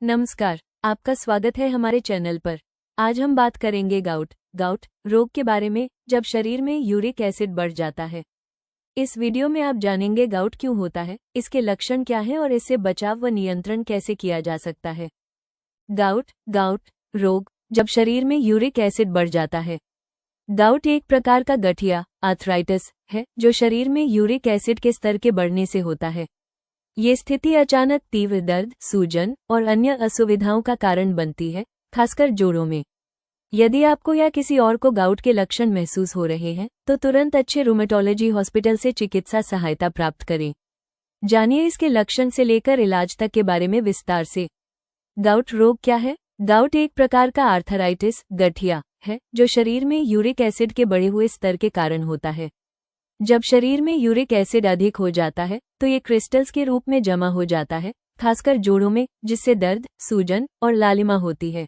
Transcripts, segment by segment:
नमस्कार, आपका स्वागत है हमारे चैनल पर। आज हम बात करेंगे गाउट रोग के बारे में, जब शरीर में यूरिक एसिड बढ़ जाता है। इस वीडियो में आप जानेंगे गाउट क्यों होता है, इसके लक्षण क्या हैं और इससे बचाव व नियंत्रण कैसे किया जा सकता है। गाउट रोग, जब शरीर में यूरिक एसिड बढ़ जाता है। गाउट एक प्रकार का गठिया आर्थराइटिस है जो शरीर में यूरिक एसिड के स्तर के बढ़ने से होता है। ये स्थिति अचानक तीव्र दर्द, सूजन और अन्य असुविधाओं का कारण बनती है, खासकर जोड़ों में। यदि आपको या किसी और को गाउट के लक्षण महसूस हो रहे हैं, तो तुरंत अच्छे रूमेटोलॉजी हॉस्पिटल से चिकित्सा सहायता प्राप्त करें। जानिए इसके लक्षण से लेकर इलाज तक के बारे में विस्तार से। गाउट रोग क्या है? गाउट एक प्रकार का आर्थराइटिस गठिया है जो शरीर में यूरिक एसिड के बढ़े हुए स्तर के कारण होता है। जब शरीर में यूरिक एसिड अधिक हो जाता है तो ये क्रिस्टल्स के रूप में जमा हो जाता है, खासकर जोड़ों में, जिससे दर्द, सूजन और लालिमा होती है।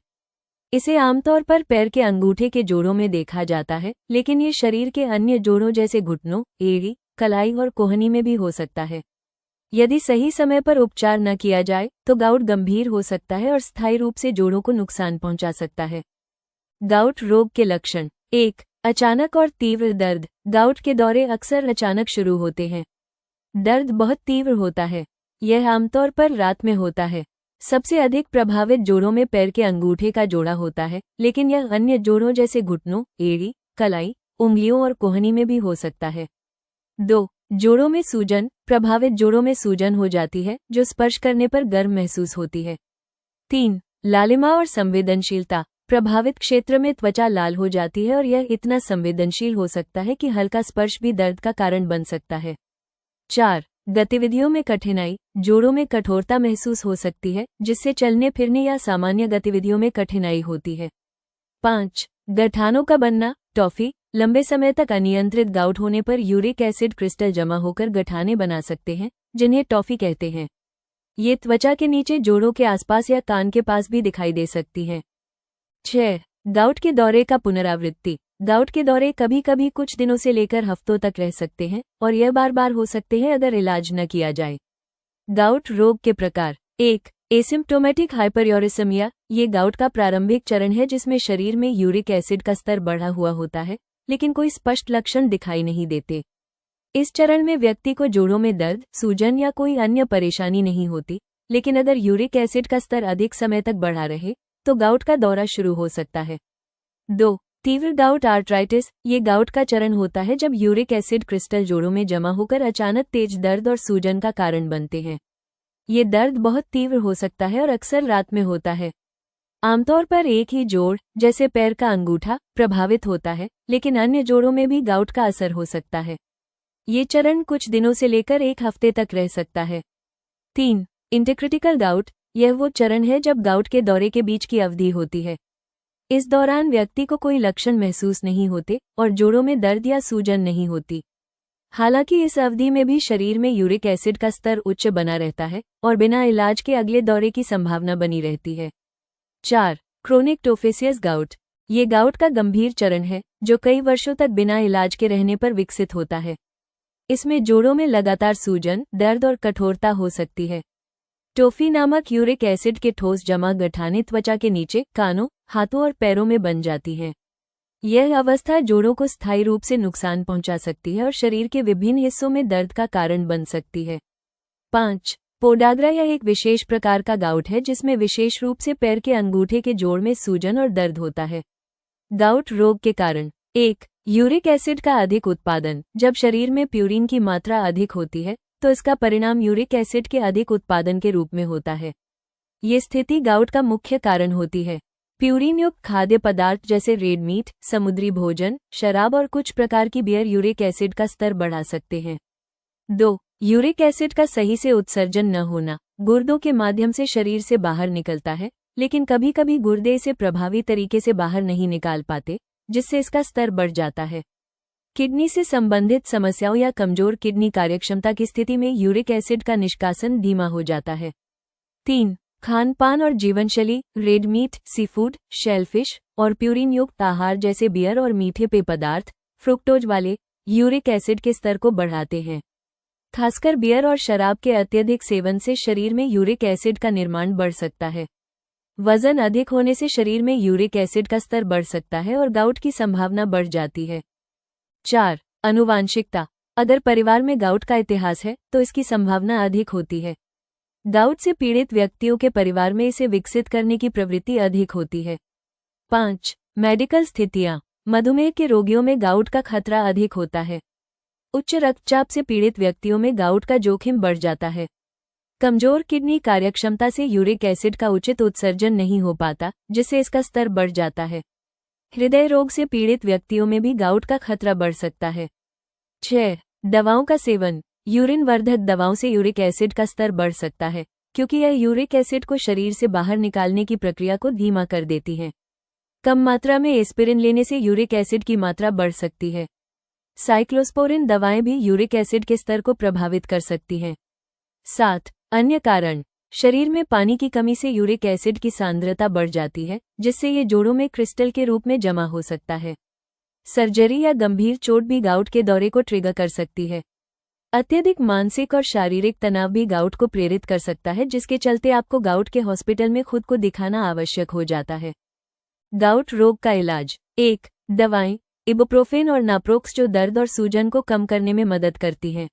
इसे आमतौर पर पैर के अंगूठे के जोड़ों में देखा जाता है, लेकिन ये शरीर के अन्य जोड़ों जैसे घुटनों, एड़ी, कलाई और कोहनी में भी हो सकता है। यदि सही समय पर उपचार न किया जाए तो गाउट गंभीर हो सकता है और स्थायी रूप से जोड़ों को नुकसान पहुंचा सकता है। गाउट रोग के लक्षण। 1. अचानक और तीव्र दर्द। गाउट के दौरे अक्सर अचानक शुरू होते हैं। दर्द बहुत तीव्र होता है। यह आमतौर पर रात में होता है। सबसे अधिक प्रभावित जोड़ों में पैर के अंगूठे का जोड़ा होता है, लेकिन यह अन्य जोड़ों जैसे घुटनों, एड़ी, कलाई, उंगलियों और कोहनी में भी हो सकता है। 2. जोड़ों में सूजन। प्रभावित जोड़ों में सूजन हो जाती है जो स्पर्श करने पर गर्म महसूस होती है। 3. लालिमा और संवेदनशीलता। प्रभावित क्षेत्र में त्वचा लाल हो जाती है और यह इतना संवेदनशील हो सकता है कि हल्का स्पर्श भी दर्द का कारण बन सकता है। 4. गतिविधियों में कठिनाई। जोड़ों में कठोरता महसूस हो सकती है, जिससे चलने फिरने या सामान्य गतिविधियों में कठिनाई होती है। 5. गठानों का बनना। टॉफी। लंबे समय तक अनियंत्रित गाउट होने पर यूरिक एसिड क्रिस्टल जमा होकर गठाने बना सकते हैं, जिन्हें टॉफी कहते हैं। ये त्वचा के नीचे जोड़ों के आसपास या कान के पास भी दिखाई दे सकती हैं। 6. गाउट के दौरे का पुनरावृत्ति। गाउट के दौरे कभी कभी कुछ दिनों से लेकर हफ्तों तक रह सकते हैं और यह बार बार हो सकते हैं अगर इलाज न किया जाए। गाउट रोग के प्रकार। 1. एसिम्प्टोमेटिक हाइपरयूरेसिमिया। ये गाउट का प्रारंभिक चरण है जिसमें शरीर में यूरिक एसिड का स्तर बढ़ा हुआ होता है, लेकिन कोई स्पष्ट लक्षण दिखाई नहीं देते। इस चरण में व्यक्ति को जोड़ों में दर्द, सूजन या कोई अन्य परेशानी नहीं होती, लेकिन अगर यूरिक एसिड का स्तर अधिक समय तक बढ़ा रहे तो गाउट का दौरा शुरू हो सकता है। 2. तीव्र गाउट आर्थराइटिस। ये गाउट का चरण होता है जब यूरिक एसिड क्रिस्टल जोड़ों में जमा होकर अचानक तेज दर्द और सूजन का कारण बनते हैं। ये दर्द बहुत तीव्र हो सकता है और अक्सर रात में होता है। आमतौर पर एक ही जोड़, जैसे पैर का अंगूठा, प्रभावित होता है, लेकिन अन्य जोड़ों में भी गाउट का असर हो सकता है। ये चरण कुछ दिनों से लेकर एक हफ्ते तक रह सकता है। 3. इंटरक्रिटिकल गाउट। यह वो चरण है जब गाउट के दौरे के बीच की अवधि होती है। इस दौरान व्यक्ति को कोई लक्षण महसूस नहीं होते और जोड़ों में दर्द या सूजन नहीं होती। हालांकि इस अवधि में भी शरीर में यूरिक एसिड का स्तर उच्च बना रहता है और बिना इलाज के अगले दौरे की संभावना बनी रहती है। 4. Chronic tophaceous gout. ये गाउट का गंभीर चरण है जो कई वर्षों तक बिना इलाज के रहने पर विकसित होता है। इसमें जोड़ों में लगातार सूजन, दर्द और कठोरता हो सकती है। टोफी नामक यूरिक एसिड के ठोस जमा गठाने त्वचा के नीचे, कानों, हाथों और पैरों में बन जाती हैं। यह अवस्था जोड़ों को स्थायी रूप से नुकसान पहुंचा सकती है और शरीर के विभिन्न हिस्सों में दर्द का कारण बन सकती है। 5. पोडाग्रा। यह एक विशेष प्रकार का गाउट है जिसमें विशेष रूप से पैर के अंगूठे के जोड़ में सूजन और दर्द होता है। गाउट रोग के कारण। 1. यूरिक एसिड का अधिक उत्पादन। जब शरीर में प्यूरिन की मात्रा अधिक होती है तो इसका परिणाम यूरिक एसिड के अधिक उत्पादन के रूप में होता है। ये स्थिति गाउट का मुख्य कारण होती है। प्यूरिन युक्त खाद्य पदार्थ जैसे रेड मीट, समुद्री भोजन, शराब और कुछ प्रकार की बियर यूरिक एसिड का स्तर बढ़ा सकते हैं। 2. यूरिक एसिड का सही से उत्सर्जन न होना। गुर्दों के माध्यम से शरीर से बाहर निकलता है, लेकिन कभी कभी गुर्दे इसे प्रभावी तरीके से बाहर नहीं निकाल पाते, जिससे इसका स्तर बढ़ जाता है। किडनी से संबंधित समस्याओं या कमजोर किडनी कार्यक्षमता की स्थिति में यूरिक एसिड का निष्कासन धीमा हो जाता है। 3. खान पान और जीवनशैली। रेड मीट, सीफूड, शेलफिश और प्यूरिन युक्त आहार जैसे बियर और मीठे पेय पदार्थ फ्रुक्टोज वाले यूरिक एसिड के स्तर को बढ़ाते हैं। खासकर बियर और शराब के अत्यधिक सेवन से शरीर में यूरिक एसिड का निर्माण बढ़ सकता है। वजन अधिक होने से शरीर में यूरिक एसिड का स्तर बढ़ सकता है और गाउट की संभावना बढ़ जाती है। 4. आनुवांशिकता। अगर परिवार में गाउट का इतिहास है तो इसकी संभावना अधिक होती है। गाउट से पीड़ित व्यक्तियों के परिवार में इसे विकसित करने की प्रवृत्ति अधिक होती है। 5. मेडिकल स्थितियां। मधुमेह के रोगियों में गाउट का खतरा अधिक होता है। उच्च रक्तचाप से पीड़ित व्यक्तियों में गाउट का जोखिम बढ़ जाता है। कमजोर किडनी कार्यक्षमता से यूरिक एसिड का उचित उत्सर्जन नहीं हो पाता, जिससे इसका स्तर बढ़ जाता है। हृदय रोग से पीड़ित व्यक्तियों में भी गाउट का खतरा बढ़ सकता है। 6. दवाओं का सेवन। यूरिन वर्धक दवाओं से यूरिक एसिड का स्तर बढ़ सकता है, क्योंकि यह यूरिक एसिड को शरीर से बाहर निकालने की प्रक्रिया को धीमा कर देती है। कम मात्रा में एस्पिरिन लेने से यूरिक एसिड की मात्रा बढ़ सकती है। साइक्लोस्पोरिन दवाएं भी यूरिक एसिड के स्तर को प्रभावित कर सकती हैं। 7. अन्य कारण। शरीर में पानी की कमी से यूरिक एसिड की सांद्रता बढ़ जाती है, जिससे ये जोड़ों में क्रिस्टल के रूप में जमा हो सकता है। सर्जरी या गंभीर चोट भी गाउट के दौरे को ट्रिगर कर सकती है। अत्यधिक मानसिक और शारीरिक तनाव भी गाउट को प्रेरित कर सकता है, जिसके चलते आपको गाउट के हॉस्पिटल में खुद को दिखाना आवश्यक हो जाता है। गाउट रोग का इलाज। 1. दवाएं। इबुप्रोफेन और नाप्रोक्स जो दर्द और सूजन को कम करने में मदद करती हैं।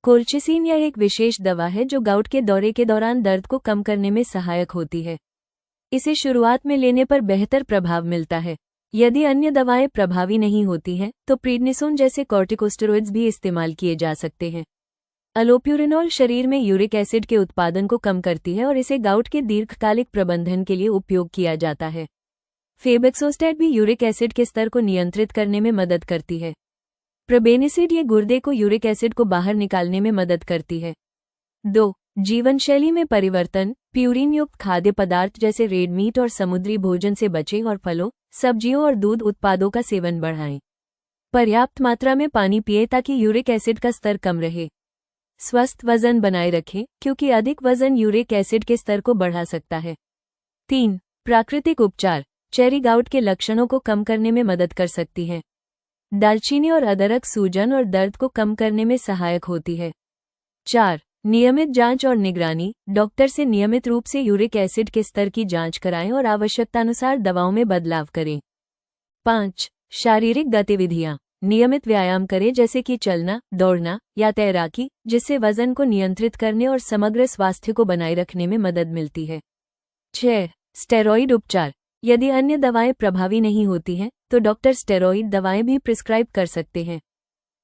कोल्चिसिन यह एक विशेष दवा है जो गाउट के दौरे के दौरान दर्द को कम करने में सहायक होती है। इसे शुरुआत में लेने पर बेहतर प्रभाव मिलता है। यदि अन्य दवाएं प्रभावी नहीं होती हैं तो प्रीडनिसोन जैसे कॉर्टिकोस्टेरॉइड्स भी इस्तेमाल किए जा सकते हैं। अलोप्यूरिनोल शरीर में यूरिक एसिड के उत्पादन को कम करती है और इसे गाउट के दीर्घकालिक प्रबंधन के लिए उपयोग किया जाता है। फेबेक्सोस्टैट भी यूरिक एसिड के स्तर को नियंत्रित करने में मदद करती है। प्रोबेनिसिड ये गुर्दे को यूरिक एसिड को बाहर निकालने में मदद करती है। 2. जीवनशैली में परिवर्तन। प्यूरिन युक्त खाद्य पदार्थ जैसे रेड मीट और समुद्री भोजन से बचें और फलों, सब्जियों और दूध उत्पादों का सेवन बढ़ाएं। पर्याप्त मात्रा में पानी पिएं ताकि यूरिक एसिड का स्तर कम रहे। स्वस्थ वजन बनाए रखें, क्योंकि अधिक वजन यूरिक एसिड के स्तर को बढ़ा सकता है। 3. प्राकृतिक उपचार। चेरी गाउट के लक्षणों को कम करने में मदद कर सकती है। दालचीनी और अदरक सूजन और दर्द को कम करने में सहायक होती है। 4. नियमित जांच और निगरानी। डॉक्टर से नियमित रूप से यूरिक एसिड के स्तर की जांच कराएं और आवश्यकतानुसार दवाओं में बदलाव करें। 5. शारीरिक गतिविधियां। नियमित व्यायाम करें, जैसे कि चलना, दौड़ना या तैराकी, जिससे वजन को नियंत्रित करने और समग्र स्वास्थ्य को बनाए रखने में मदद मिलती है। 6. स्टेरॉइड उपचार। यदि अन्य दवाएं प्रभावी नहीं होती हैं तो डॉक्टर स्टेरॉइड दवाएं भी प्रिस्क्राइब कर सकते हैं।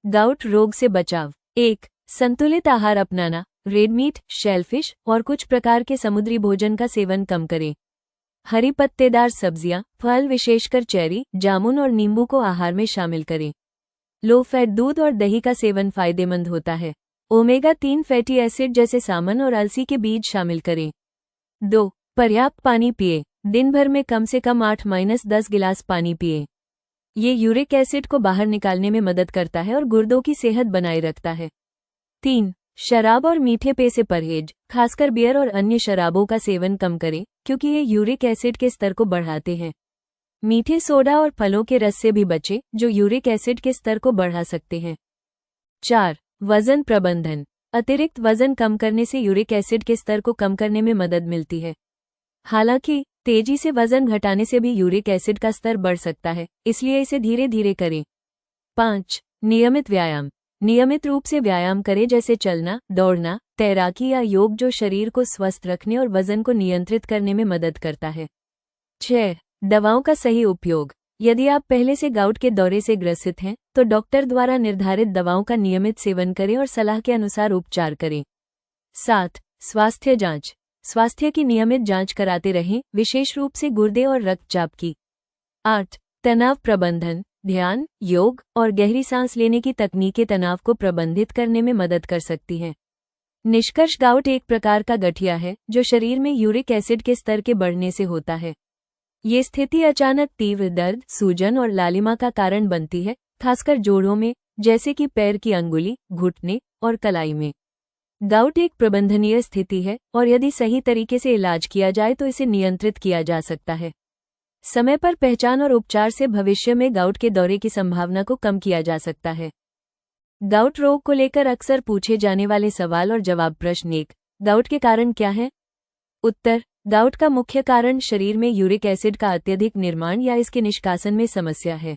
गाउट रोग से बचाव। 1. संतुलित आहार अपनाना। रेड मीट, शेलफिश और कुछ प्रकार के समुद्री भोजन का सेवन कम करें। हरी पत्तेदार सब्जियां, फल विशेषकर चेरी, जामुन और नींबू को आहार में शामिल करें। लो फैट दूध और दही का सेवन फायदेमंद होता है। ओमेगा 3 फैटी एसिड जैसे सामन और अलसी के बीज शामिल करें। 2. पर्याप्त पानी पिए। दिन भर में कम से कम 8-10 गिलास पानी पिए। ये यूरिक एसिड को बाहर निकालने में मदद करता है और गुर्दों की सेहत बनाए रखता है। 3. शराब और मीठे पेय से परहेज। खासकर बियर और अन्य शराबों का सेवन कम करें, क्योंकि ये यूरिक एसिड के स्तर को बढ़ाते हैं। मीठे सोडा और फलों के रस से भी बचें, जो यूरिक एसिड के स्तर को बढ़ा सकते हैं। 4. वजन प्रबंधन। अतिरिक्त वजन कम करने से यूरिक एसिड के स्तर को कम करने में मदद मिलती है। हालांकि तेजी से वजन घटाने से भी यूरिक एसिड का स्तर बढ़ सकता है, इसलिए इसे धीरे धीरे करें। 5. नियमित व्यायाम। नियमित रूप से व्यायाम करें, जैसे चलना, दौड़ना, तैराकी या योग, जो शरीर को स्वस्थ रखने और वजन को नियंत्रित करने में मदद करता है। 6. दवाओं का सही उपयोग। यदि आप पहले से गाउट के दौरे से ग्रसित हैं तो डॉक्टर द्वारा निर्धारित दवाओं का नियमित सेवन करें और सलाह के अनुसार उपचार करें। 7. स्वास्थ्य जांच। स्वास्थ्य की नियमित जांच कराते रहें, विशेष रूप से गुर्दे और रक्तचाप की। 8. तनाव प्रबंधन। ध्यान, योग और गहरी सांस लेने की तकनीकें तनाव को प्रबंधित करने में मदद कर सकती हैं। निष्कर्ष, गाउट एक प्रकार का गठिया है जो शरीर में यूरिक एसिड के स्तर के बढ़ने से होता है। ये स्थिति अचानक तीव्र दर्द, सूजन और लालिमा का कारण बनती है, खासकर जोड़ों में, जैसे कि पैर की अंगुली, घुटने और कलाई में। गाउट एक प्रबंधनीय स्थिति है और यदि सही तरीके से इलाज किया जाए तो इसे नियंत्रित किया जा सकता है। समय पर पहचान और उपचार से भविष्य में गाउट के दौरे की संभावना को कम किया जा सकता है। गाउट रोग को लेकर अक्सर पूछे जाने वाले सवाल और जवाब। प्रश्न 1. गाउट के कारण क्या हैं? उत्तर: गाउट का मुख्य कारण शरीर में यूरिक एसिड का अत्यधिक निर्माण या इसके निष्कासन में समस्या है।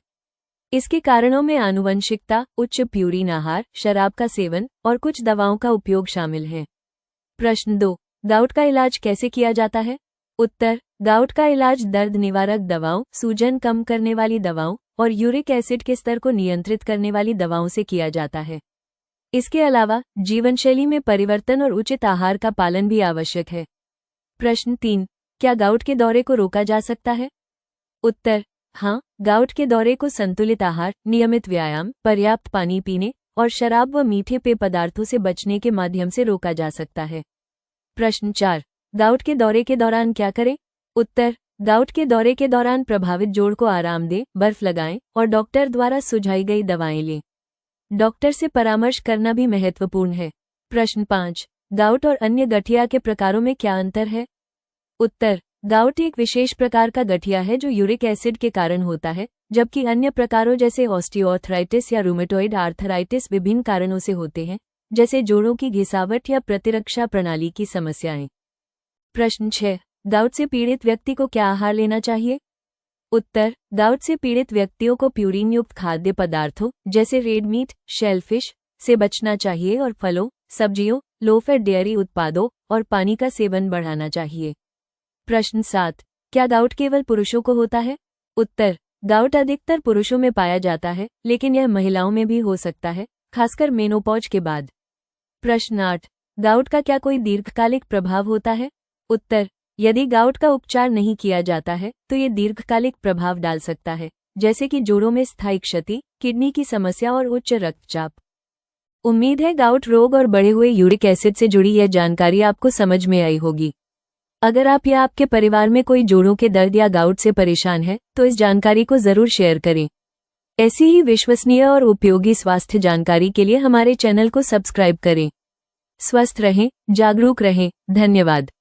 इसके कारणों में आनुवंशिकता, उच्च प्यूरिन आहार, शराब का सेवन और कुछ दवाओं का उपयोग शामिल है। प्रश्न 2, गाउट का इलाज कैसे किया जाता है? उत्तर, गाउट का इलाज दर्द निवारक दवाओं, सूजन कम करने वाली दवाओं और यूरिक एसिड के स्तर को नियंत्रित करने वाली दवाओं से किया जाता है। इसके अलावा जीवनशैली में परिवर्तन और उचित आहार का पालन भी आवश्यक है। प्रश्न 3, क्या गाउट के दौरे को रोका जा सकता है? उत्तर, हाँ, गाउट के दौरे को संतुलित आहार, नियमित व्यायाम, पर्याप्त पानी पीने और शराब व मीठे पेय पदार्थों से बचने के माध्यम से रोका जा सकता है। प्रश्न 4, गाउट के दौरे के दौरान क्या करें? उत्तर, गाउट के दौरे के दौरान प्रभावित जोड़ को आराम दें, बर्फ लगाएं और डॉक्टर द्वारा सुझाई गई दवाएं लें। डॉक्टर से परामर्श करना भी महत्वपूर्ण है। प्रश्न 5, गाउट और अन्य गठिया के प्रकारों में क्या अंतर है? उत्तर, गाउट एक विशेष प्रकार का गठिया है जो यूरिक एसिड के कारण होता है, जबकि अन्य प्रकारों जैसे ऑस्टियोआर्थराइटिस या रूमेटॉइड आर्थराइटिस विभिन्न कारणों से होते हैं, जैसे जोड़ों की घिसावट या प्रतिरक्षा प्रणाली की समस्याएं। प्रश्न 6, गाउट से पीड़ित व्यक्ति को क्या आहार लेना चाहिए? उत्तर, गाउट से पीड़ित व्यक्तियों को प्यूरिन युक्त खाद्य पदार्थों जैसे रेड मीट, शेलफिश से बचना चाहिए और फलों, सब्जियों, लो फैट डेयरी उत्पादों और पानी का सेवन बढ़ाना चाहिए। प्रश्न 7, क्या गाउट केवल पुरुषों को होता है? उत्तर, गाउट अधिकतर पुरुषों में पाया जाता है, लेकिन यह महिलाओं में भी हो सकता है, खासकर मेनोपॉज के बाद। प्रश्न 8, गाउट का क्या कोई दीर्घकालिक प्रभाव होता है? उत्तर, यदि गाउट का उपचार नहीं किया जाता है तो ये दीर्घकालिक प्रभाव डाल सकता है, जैसे कि जोड़ों में स्थायी क्षति, किडनी की समस्या और उच्च रक्तचाप। उम्मीद है गाउट रोग और बढ़े हुए यूरिक एसिड से जुड़ी यह जानकारी आपको समझ में आई होगी। अगर आप या आपके परिवार में कोई जोड़ों के दर्द या गाउट से परेशान है तो इस जानकारी को जरूर शेयर करें। ऐसी ही विश्वसनीय और उपयोगी स्वास्थ्य जानकारी के लिए हमारे चैनल को सब्सक्राइब करें। स्वस्थ रहें, जागरूक रहें। धन्यवाद।